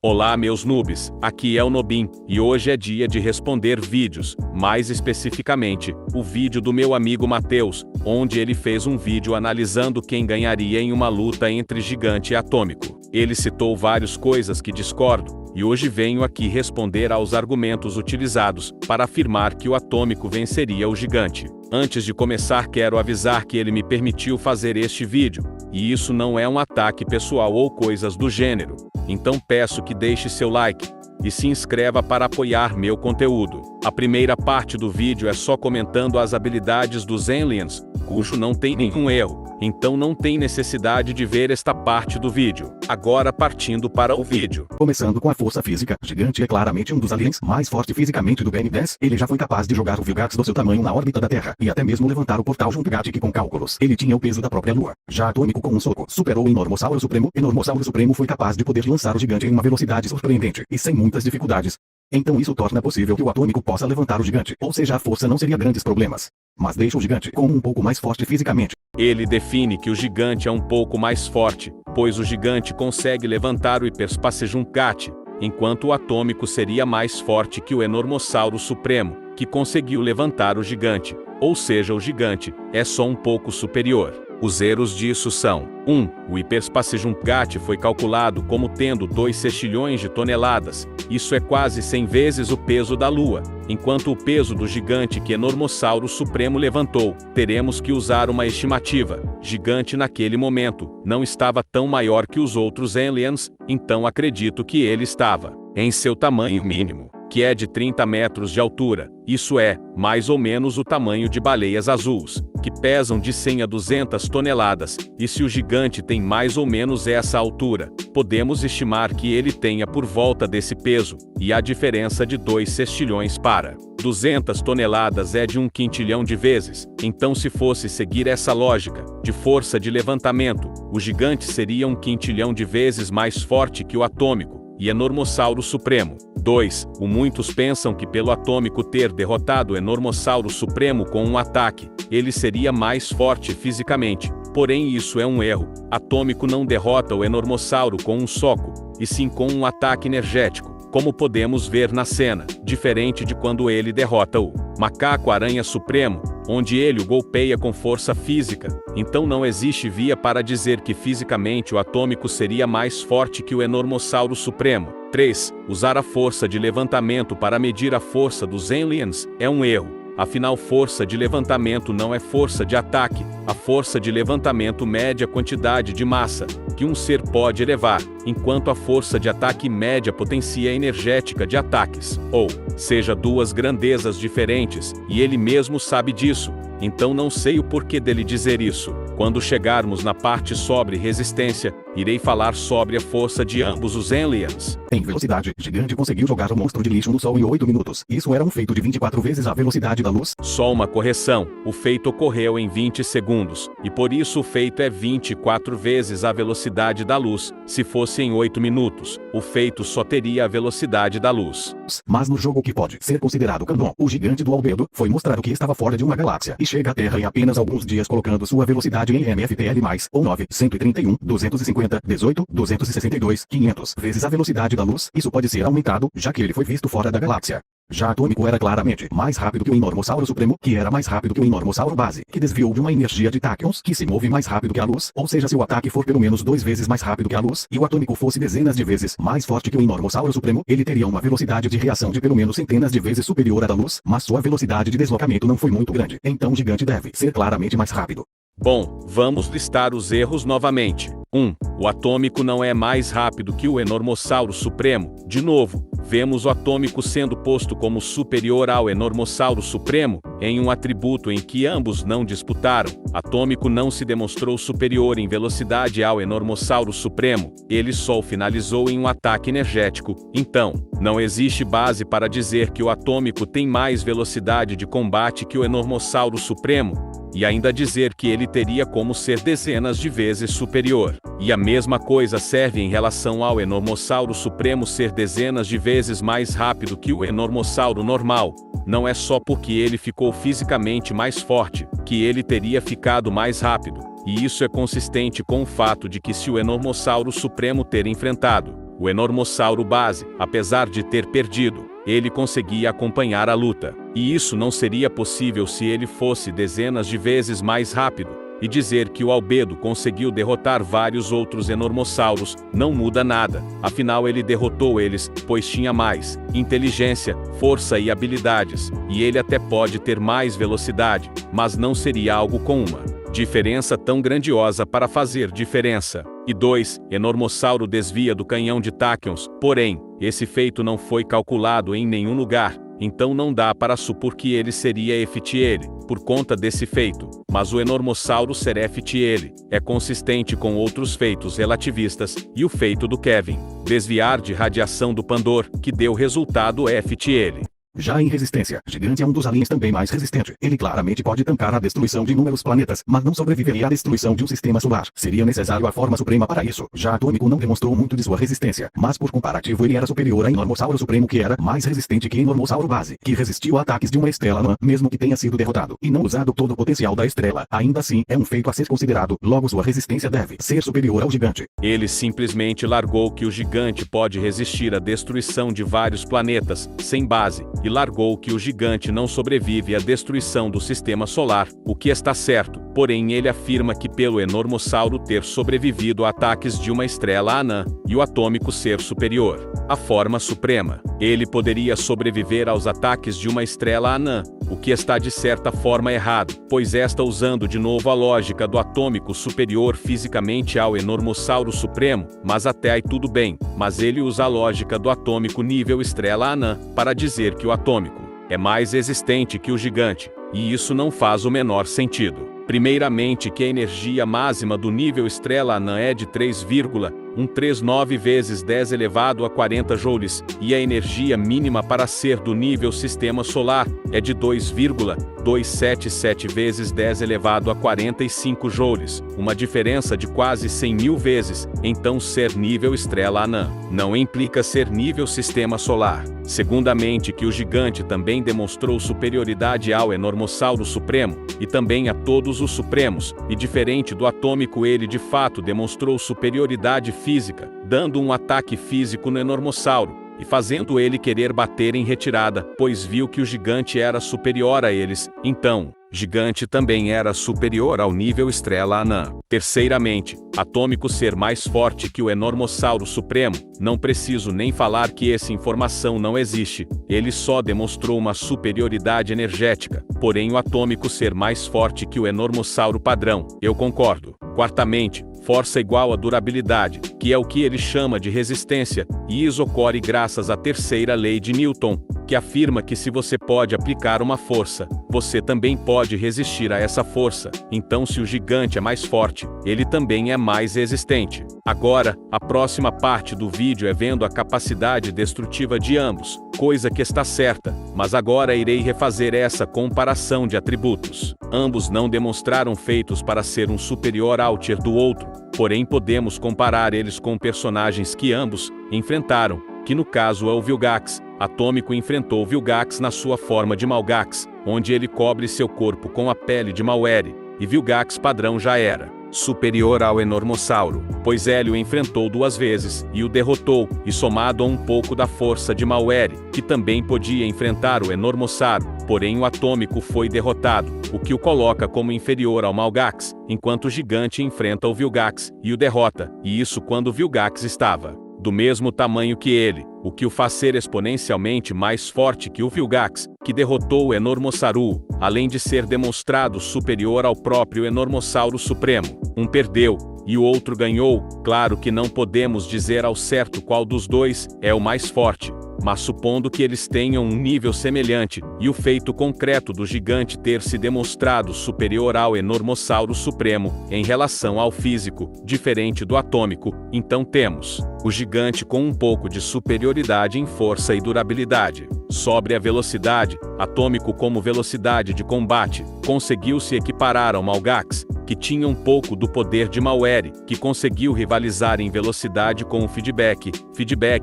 Olá meus noobs, aqui é o Nobin, e hoje é dia de responder vídeos, mais especificamente, o vídeo do meu amigo Matheus, onde ele fez um vídeo analisando quem ganharia em uma luta entre gigante e atômico. Ele citou várias coisas que discordo, e hoje venho aqui responder aos argumentos utilizados para afirmar que o atômico venceria o gigante. Antes de começar, quero avisar que ele me permitiu fazer este vídeo, e isso não é um ataque pessoal ou coisas do gênero. Então peço que deixe seu like e se inscreva para apoiar meu conteúdo. A primeira parte do vídeo é só comentando as habilidades dos aliens, cujo não tem nenhum erro, então não tem necessidade de ver esta parte do vídeo. Agora partindo para o vídeo. Começando com a força física, gigante é claramente um dos aliens mais forte fisicamente do BN-10. Ele já foi capaz de jogar o Vilgax do seu tamanho na órbita da Terra, e até mesmo levantar o portal Jungatic com cálculos. Ele tinha o peso da própria Lua. Já atômico com um soco, superou o Enormossauro Supremo. Enormossauro Supremo foi capaz de poder lançar o gigante em uma velocidade surpreendente, e sem muitas dificuldades. Então isso torna possível que o atômico possa levantar o gigante, ou seja, a força não seria grandes problemas. Mas deixa o gigante como um pouco mais forte fisicamente. Ele define que o gigante é um pouco mais forte, pois o gigante consegue levantar o Hyperspace Jungatic, enquanto o atômico seria mais forte que o Enormossauro Supremo, que conseguiu levantar o gigante, ou seja, o gigante é só um pouco superior. Os erros disso são: 1. O Hyperspace Jungatic foi calculado como tendo 2 sextilhões de toneladas, isso é quase 100 vezes o peso da Lua, enquanto o peso do gigante que Enormossauro Supremo levantou, teremos que usar uma estimativa. Gigante naquele momento não estava tão maior que os outros aliens, então acredito que ele estava em seu tamanho mínimo, que é de 30 metros de altura, isso é, mais ou menos o tamanho de baleias azuis, que pesam de 100 a 200 toneladas, e se o gigante tem mais ou menos essa altura, podemos estimar que ele tenha por volta desse peso, e a diferença de 2 sextilhões para 200 toneladas é de 1 quintilhão de vezes, então se fosse seguir essa lógica, de força de levantamento, o gigante seria 1 quintilhão de vezes mais forte que o atômico, e Enormossauro Supremo. 2. Muitos pensam que pelo atômico ter derrotado o Enormossauro Supremo com um ataque, ele seria mais forte fisicamente, porém isso é um erro. Atômico não derrota o Enormossauro com um soco, e sim com um ataque energético, como podemos ver na cena, diferente de quando ele derrota o Macaco-Aranha Supremo, onde ele o golpeia com força física. Então não existe via para dizer que fisicamente o atômico seria mais forte que o Enormossauro Supremo. 3. Usar a força de levantamento para medir a força dos aliens é um erro. Afinal, força de levantamento não é força de ataque. A força de levantamento mede a quantidade de massa que um ser pode elevar, enquanto a força de ataque mede a potência energética de ataques. Ou seja, duas grandezas diferentes, e ele mesmo sabe disso. Então não sei o porquê dele dizer isso. Quando chegarmos na parte sobre resistência, irei falar sobre a força de ambos os aliens. Em velocidade, gigante conseguiu jogar o monstro de lixo no Sol em 8 minutos. Isso era um feito de 24 vezes a velocidade da luz. Só uma correção, o feito ocorreu em 20 segundos, e por isso o feito é 24 vezes a velocidade da luz. Se fosse em 8 minutos, o feito só teria a velocidade da luz. Mas no jogo que pode ser considerado canon, o gigante do Albedo foi mostrado que estava fora de uma galáxia, e chega à Terra em apenas alguns dias colocando sua velocidade em MFTL+, ou 9, 131, 250, 18, 262, 500 vezes a velocidade da luz. Isso pode ser aumentado, já que ele foi visto fora da galáxia. Já atômico era claramente mais rápido que o Enormossauro Supremo, que era mais rápido que o Enormossauro Base, que desviou de uma energia de táquions, que se move mais rápido que a luz, ou seja, se o ataque for pelo menos 2 vezes mais rápido que a luz, e o atômico fosse dezenas de vezes mais forte que o Enormossauro Supremo, ele teria uma velocidade de reação de pelo menos centenas de vezes superior à da luz, mas sua velocidade de deslocamento não foi muito grande, então o gigante deve ser claramente mais rápido. Bom, vamos listar os erros novamente. 1. O atômico não é mais rápido que o Enormossauro Supremo. De novo, vemos o atômico sendo posto como superior ao Enormossauro Supremo, em um atributo em que ambos não disputaram. Atômico não se demonstrou superior em velocidade ao Enormossauro Supremo, ele só o finalizou em um ataque energético. Então, não existe base para dizer que o atômico tem mais velocidade de combate que o Enormossauro Supremo, e ainda dizer que ele teria como ser dezenas de vezes superior. E a mesma coisa serve em relação ao Enormossauro Supremo ser dezenas de vezes mais rápido que o Enormossauro normal. Não é só porque ele ficou fisicamente mais forte, que ele teria ficado mais rápido. E isso é consistente com o fato de que se o Enormossauro Supremo ter enfrentado O Enormossauro base, apesar de ter perdido, ele conseguia acompanhar a luta. E isso não seria possível se ele fosse dezenas de vezes mais rápido. E dizer que o Albedo conseguiu derrotar vários outros Enormossauros não muda nada. Afinal, ele derrotou eles, pois tinha mais inteligência, força e habilidades. E ele até pode ter mais velocidade, mas não seria algo com uma diferença tão grandiosa para fazer diferença. E 2. Enormossauro desvia do canhão de Tachyons, porém, esse feito não foi calculado em nenhum lugar. Então não dá para supor que ele seria FTL, por conta desse feito. Mas o Enormossauro ser FTL é consistente com outros feitos relativistas, e o feito do Kevin, desviar de radiação do Pandor, que deu resultado FTL. Já em resistência, Gigante é um dos aliens também mais resistente. Ele claramente pode tancar a destruição de inúmeros planetas, mas não sobreviveria à destruição de um sistema solar. Seria necessário a forma suprema para isso. Já Atômico não demonstrou muito de sua resistência, mas por comparativo ele era superior a Enormossauro Supremo, que era mais resistente que Enormossauro Base, que resistiu a ataques de uma estrela anã, mesmo que tenha sido derrotado, e não usado todo o potencial da estrela. Ainda assim, é um feito a ser considerado, logo sua resistência deve ser superior ao Gigante. Ele simplesmente largou que o Gigante pode resistir à destruição de vários planetas, sem base, e largou que o Gigante não sobrevive à destruição do sistema solar, o que está certo, porém ele afirma que pelo Enormossauro ter sobrevivido a ataques de uma estrela anã, e o Atômico ser superior à forma suprema, ele poderia sobreviver aos ataques de uma estrela anã, o que está de certa forma errado, pois está usando de novo a lógica do Atômico superior fisicamente ao Enormossauro Supremo, mas até aí tudo bem, mas ele usa a lógica do Atômico nível estrela anã, para dizer que o Atômico é mais resistente que o Gigante, e isso não faz o menor sentido. Primeiramente que a energia máxima do nível estrela anã é de 3,139 vezes 10 elevado a 40 joules, e a energia mínima para ser do nível sistema solar é de 2,277 vezes 10 elevado a 45 joules, uma diferença de quase 100.000 vezes. Então ser nível estrela anã não implica ser nível sistema solar. Segundamente que o Gigante também demonstrou superioridade ao Enormossauro Supremo, e também a todos os Supremos, e diferente do Atômico ele de fato demonstrou superioridade física, dando um ataque físico no Enormossauro, e fazendo ele querer bater em retirada, pois viu que o Gigante era superior a eles. Então, Gigante também era superior ao nível estrela anã. Terceiramente, Atômico ser mais forte que o Enormossauro Supremo, não preciso nem falar que essa informação não existe, ele só demonstrou uma superioridade energética, porém o Atômico ser mais forte que o Enormossauro padrão, eu concordo. Quartamente, força igual a durabilidade, que é o que ele chama de resistência, e isso ocorre graças à terceira lei de Newton, que afirma que se você pode aplicar uma força, você também pode resistir a essa força. Então se o Gigante é mais forte, ele também é mais resistente. Agora, a próxima parte do vídeo é vendo a capacidade destrutiva de ambos, coisa que está certa, mas agora irei refazer essa comparação de atributos. Ambos não demonstraram feitos para ser um superior ao tier do outro, porém podemos comparar eles com personagens que ambos enfrentaram, que no caso é o Vilgax. Atômico enfrentou Vilgax na sua forma de Malgax, onde ele cobre seu corpo com a pele de Malware, e Vilgax padrão já era superior ao Enormossauro, pois ele o enfrentou 2 vezes, e o derrotou, e somado a um pouco da força de Malware, que também podia enfrentar o Enormossauro, porém o Atômico foi derrotado, o que o coloca como inferior ao Malgax, enquanto o Gigante enfrenta o Vilgax, e o derrota, e isso quando o Vilgax estava do mesmo tamanho que ele, o que o faz ser exponencialmente mais forte que o Vilgax, que derrotou o Enormossauro, além de ser demonstrado superior ao próprio Enormossauro Supremo. Um perdeu, e o outro ganhou. Claro que não podemos dizer ao certo qual dos dois é o mais forte, mas supondo que eles tenham um nível semelhante, e o feito concreto do Gigante ter se demonstrado superior ao Enormossauro Supremo, em relação ao físico, diferente do Atômico, então temos o Gigante com um pouco de superioridade em força e durabilidade. Sobre a velocidade, Atômico como velocidade de combate, conseguiu se equiparar ao Malgax, que tinha um pouco do poder de Malware, que conseguiu rivalizar em velocidade com o Feedback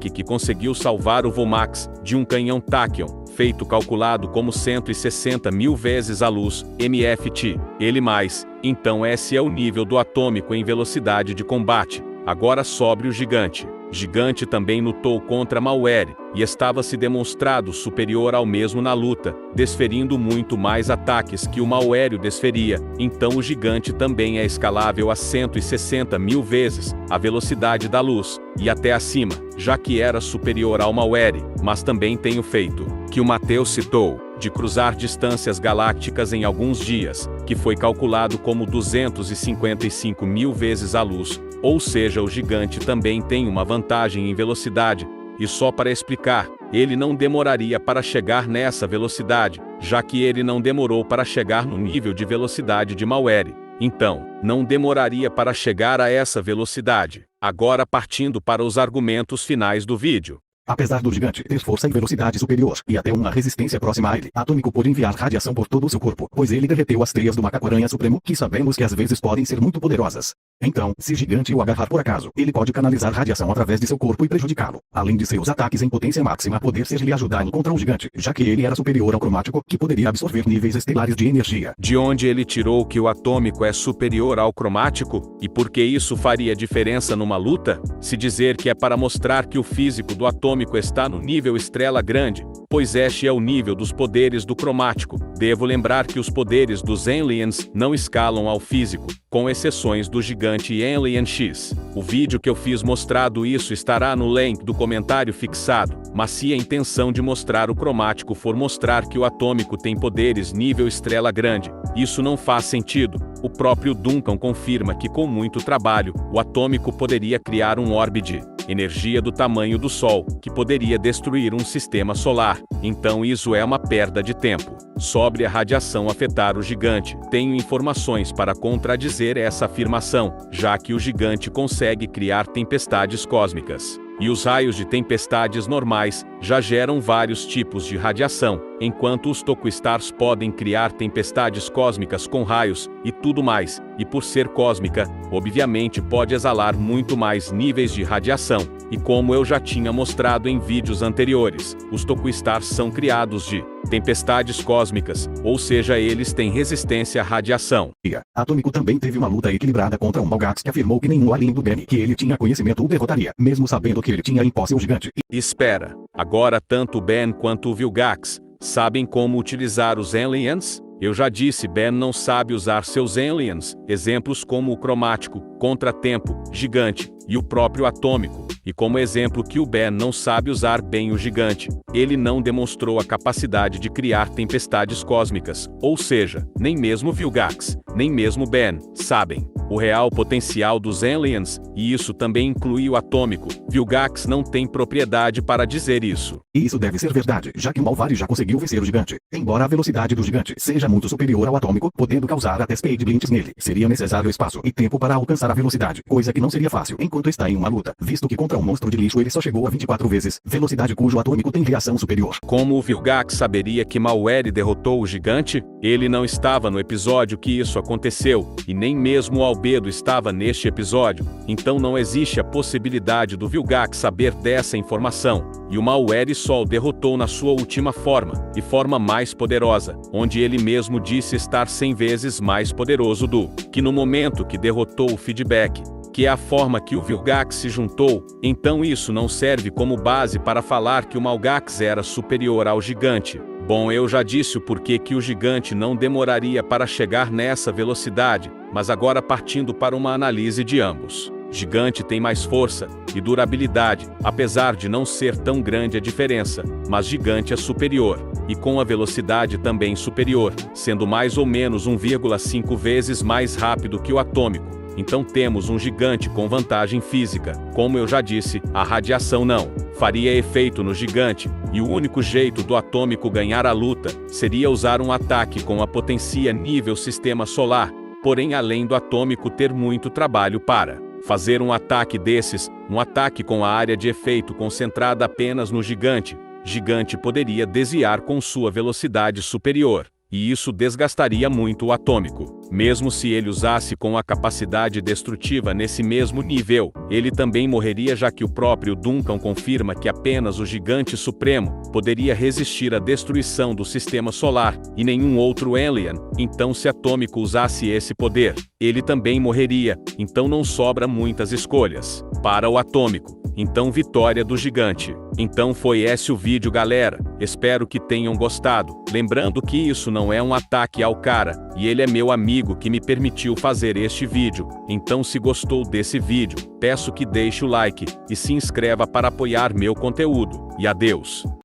que conseguiu salvar o Vomax de um canhão Tachyon, feito calculado como 160.000 vezes a luz, MFT. Ele mais, então esse é o nível do Atômico em velocidade de combate. Agora sobre o gigante. Gigante também lutou contra Malware, e estava se demonstrado superior ao mesmo na luta, desferindo muito mais ataques que o Malware desferia. Então o gigante também é escalável a 160 mil vezes a velocidade da luz, e até acima, já que era superior ao Malware, mas também tem o feito, que o Mateus citou, de cruzar distâncias galácticas em alguns dias, que foi calculado como 255 mil vezes a luz, ou seja, o gigante também tem uma vantagem em velocidade, e só para explicar, ele não demoraria para chegar nessa velocidade, já que ele não demorou para chegar no nível de velocidade de Malware. Então, não demoraria para chegar a essa velocidade. Agora partindo para os argumentos finais do vídeo. Apesar do gigante ter força e velocidade superior, e até uma resistência próxima a ele, Atômico pôde enviar radiação por todo o seu corpo, pois ele derreteu as teias do macaco-aranha supremo, que sabemos que às vezes podem ser muito poderosas. Então, se gigante o agarrar por acaso, ele pode canalizar radiação através de seu corpo e prejudicá-lo. Além de seus ataques em potência máxima poder ser-lhe ajudá-lo contra o gigante, já que ele era superior ao cromático, que poderia absorver níveis estelares de energia. De onde ele tirou que o atômico é superior ao cromático? E por que isso faria diferença numa luta? Se dizer que é para mostrar que o físico do atômico está no nível estrela grande, pois este é o nível dos poderes do cromático. Devo lembrar que os poderes dos aliens não escalam ao físico, com exceções do gigante Alien X. O vídeo que eu fiz mostrado isso estará no link do comentário fixado, mas se a intenção de mostrar o cromático for mostrar que o atômico tem poderes nível estrela grande, isso não faz sentido. O próprio Duncan confirma que com muito trabalho, o atômico poderia criar um orbe de energia do tamanho do Sol, que poderia destruir um sistema solar. Então isso é uma perda de tempo. Sobre a radiação afetar o gigante, tenho informações para contradizer essa afirmação, já que o gigante consegue criar tempestades cósmicas. E os raios de tempestades normais já geram vários tipos de radiação, enquanto os Toku-Stars podem criar tempestades cósmicas com raios e tudo mais, e por ser cósmica, obviamente pode exalar muito mais níveis de radiação, e como eu já tinha mostrado em vídeos anteriores, os Toku-Stars são criados de tempestades cósmicas, ou seja, eles têm resistência à radiação. Atômico também teve uma luta equilibrada contra um Malgax que afirmou que nenhum alien do Ben que ele tinha conhecimento o derrotaria, mesmo sabendo que ele tinha em posse o gigante. Espera, agora tanto o Ben quanto o Vilgax sabem como utilizar os aliens? Eu já disse, Ben não sabe usar seus aliens, exemplos como o cromático, contratempo, gigante, e o próprio atômico. E como exemplo que o Ben não sabe usar bem o gigante, ele não demonstrou a capacidade de criar tempestades cósmicas, ou seja, nem mesmo Vilgax, nem mesmo Ben, sabem o real potencial dos aliens, e isso também inclui o atômico. Vilgax não tem propriedade para dizer isso. E isso deve ser verdade, já que o Malvari já conseguiu vencer o gigante. Embora a velocidade do gigante seja muito superior ao atômico, podendo causar até speed blinks nele, seria necessário espaço e tempo para alcançar a velocidade, coisa que não seria fácil enquanto está em uma luta, visto que contra um monstro de lixo ele só chegou a 24 vezes, velocidade cujo atômico tem reação superior. Como o Vilgax saberia que Malware derrotou o gigante? Ele não estava no episódio que isso aconteceu, e nem mesmo o Albedo estava neste episódio, então não existe a possibilidade do Vilgax saber dessa informação, e o Malware só o derrotou na sua última forma, e forma mais poderosa, onde ele mesmo disse estar 100 vezes mais poderoso do que no momento que derrotou o feedback, que é a forma que o Vilgax se juntou. Então isso não serve como base para falar que o Malgax era superior ao gigante. Bom, eu já disse o porquê que o gigante não demoraria para chegar nessa velocidade, mas agora partindo para uma análise de ambos. Gigante tem mais força e durabilidade, apesar de não ser tão grande a diferença, mas gigante é superior, e com a velocidade também superior, sendo mais ou menos 1,5 vezes mais rápido que o atômico. Então temos um gigante com vantagem física. Como eu já disse, a radiação não faria efeito no gigante, e o único jeito do atômico ganhar a luta seria usar um ataque com a potência nível sistema solar, porém além do atômico ter muito trabalho para fazer um ataque desses, um ataque com a área de efeito concentrada apenas no gigante, gigante poderia desviar com sua velocidade superior, e isso desgastaria muito o atômico. Mesmo se ele usasse com a capacidade destrutiva nesse mesmo nível, ele também morreria, já que o próprio Duncan confirma que apenas o Gigante Supremo poderia resistir à destruição do Sistema Solar, e nenhum outro alien. Então se Atômico usasse esse poder, ele também morreria, então não sobra muitas escolhas para o Atômico. Então vitória do Gigante. Então foi esse o vídeo, galera. Espero que tenham gostado. Lembrando que isso não é um ataque ao cara, e ele é meu amigo que me permitiu fazer este vídeo. Então se gostou desse vídeo, peço que deixe o like e se inscreva para apoiar meu conteúdo. E adeus.